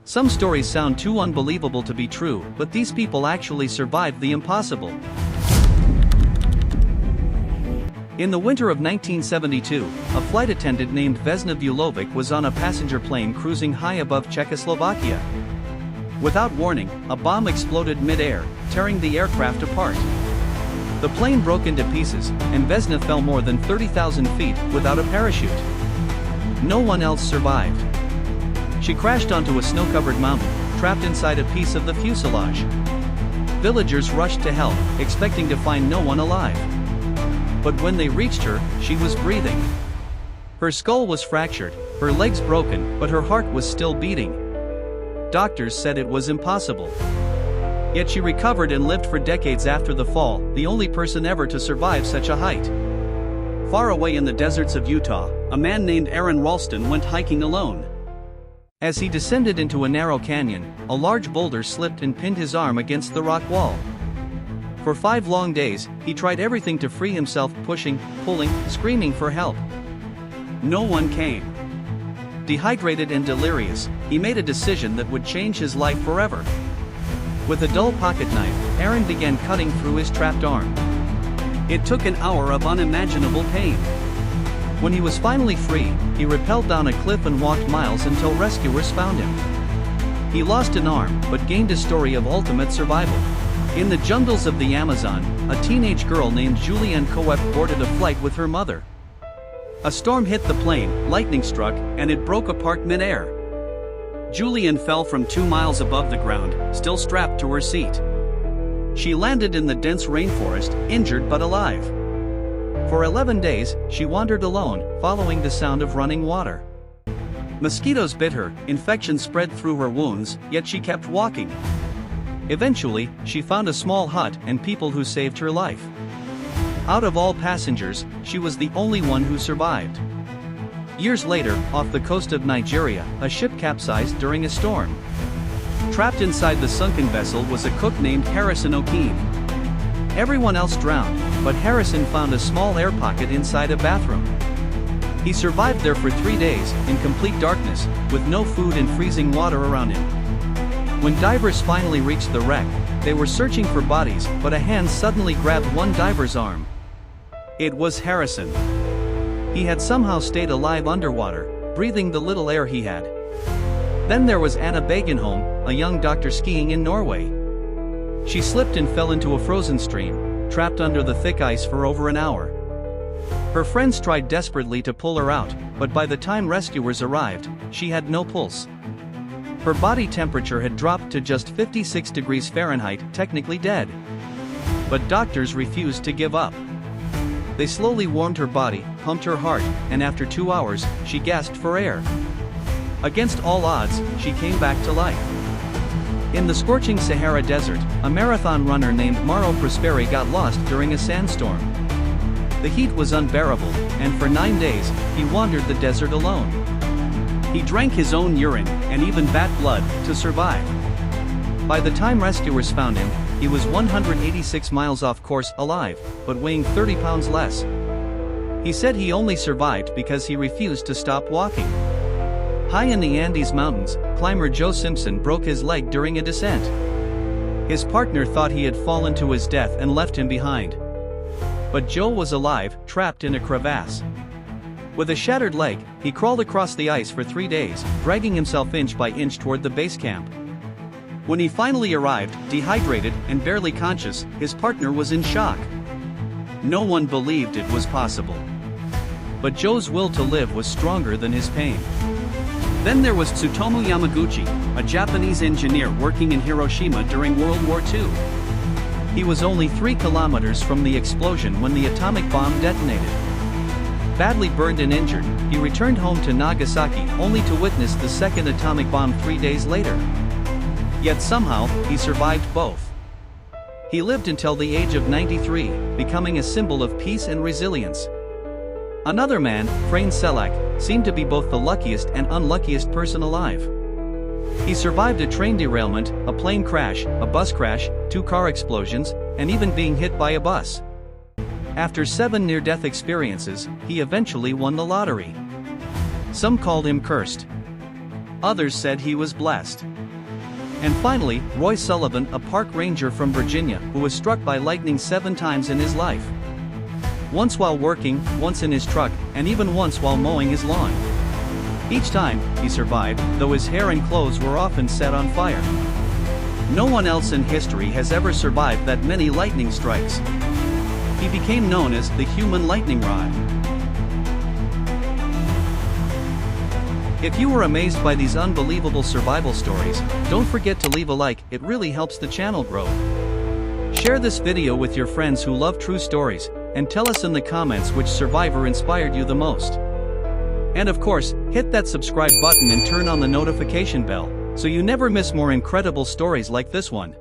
Some stories sound too unbelievable to be true, but these people actually survived the impossible. In the winter of 1972, a flight attendant named Vesna Vulovic was on a passenger plane cruising high above Czechoslovakia. Without warning, a bomb exploded mid-air, tearing the aircraft apart. The plane broke into pieces, and Vesna fell more than 30,000 feet without a parachute. No one else survived. She crashed onto a snow-covered mountain, trapped inside a piece of the fuselage. Villagers rushed to help, expecting to find no one alive. But when they reached her, she was breathing. Her skull was fractured, her legs broken, but her heart was still beating. Doctors said it was impossible. Yet she recovered and lived for decades after the fall, the only person ever to survive such a height. Far away in the deserts of Utah, a man named Aaron Ralston went hiking alone. As he descended into a narrow canyon, a large boulder slipped and pinned his arm against the rock wall. For 5 long days, he tried everything to free himself, pushing, pulling, screaming for help. No one came. Dehydrated and delirious, he made a decision that would change his life forever. With a dull pocket knife, Aaron began cutting through his trapped arm. It took an hour of unimaginable pain. When he was finally free, he rappelled down a cliff and walked miles until rescuers found him. He lost an arm, but gained a story of ultimate survival. In the jungles of the Amazon, a teenage girl named Julianne Coep boarded a flight with her mother. A storm hit the plane, lightning struck, and it broke apart mid-air. Julianne fell from 2 miles above the ground, still strapped to her seat. She landed in the dense rainforest, injured but alive. For 11 days, she wandered alone, following the sound of running water. Mosquitoes bit her, infection spread through her wounds, yet she kept walking. Eventually, she found a small hut and people who saved her life. Out of all passengers, she was the only one who survived. Years later, off the coast of Nigeria, a ship capsized during a storm. Trapped inside the sunken vessel was a cook named Harrison O'Keefe. Everyone else drowned, but Harrison found a small air pocket inside a bathroom. He survived there for 3 days, in complete darkness, with no food and freezing water around him. When divers finally reached the wreck, they were searching for bodies, but a hand suddenly grabbed one diver's arm. It was Harrison. He had somehow stayed alive underwater, breathing the little air he had. Then there was Anna Bagenholm, a young doctor skiing in Norway. She slipped and fell into a frozen stream, trapped under the thick ice for over an hour. Her friends tried desperately to pull her out, but by the time rescuers arrived, she had no pulse. Her body temperature had dropped to just 56 degrees Fahrenheit, technically dead. But doctors refused to give up. They slowly warmed her body, pumped her heart, and after 2 hours, she gasped for air. Against all odds, she came back to life. In the scorching Sahara Desert, a marathon runner named Mauro Prosperi got lost during a sandstorm. The heat was unbearable, and for 9 days, he wandered the desert alone. He drank his own urine, and even bat blood, to survive. By the time rescuers found him, he was 186 miles off course, alive, but weighing 30 pounds less. He said he only survived because he refused to stop walking. High in the Andes Mountains, climber Joe Simpson broke his leg during a descent. His partner thought he had fallen to his death and left him behind. But Joe was alive, trapped in a crevasse. With a shattered leg, he crawled across the ice for 3 days, dragging himself inch by inch toward the base camp. When he finally arrived, dehydrated and barely conscious, his partner was in shock. No one believed it was possible. But Joe's will to live was stronger than his pain. Then there was Tsutomu Yamaguchi, a Japanese engineer working in Hiroshima during World War II. He was only 3 kilometers from the explosion when the atomic bomb detonated. Badly burned and injured, he returned home to Nagasaki only to witness the second atomic bomb 3 days later. Yet somehow, he survived both. He lived until the age of 93, becoming a symbol of peace and resilience. Another man, Frane Selak, seemed to be both the luckiest and unluckiest person alive. He survived a train derailment, a plane crash, a bus crash, 2 car explosions, and even being hit by a bus. After 7 near-death experiences, he eventually won the lottery. Some called him cursed. Others said he was blessed. And finally, Roy Sullivan, a park ranger from Virginia, who was struck by lightning 7 times in his life. Once while working, once in his truck, and even once while mowing his lawn. Each time, he survived, though his hair and clothes were often set on fire. No one else in history has ever survived that many lightning strikes. He became known as the human lightning rod. If you were amazed by these unbelievable survival stories, don't forget to leave a like, it really helps the channel grow. Share this video with your friends who love true stories, and tell us in the comments which survivor inspired you the most. And of course, hit that subscribe button and turn on the notification bell, so you never miss more incredible stories like this one.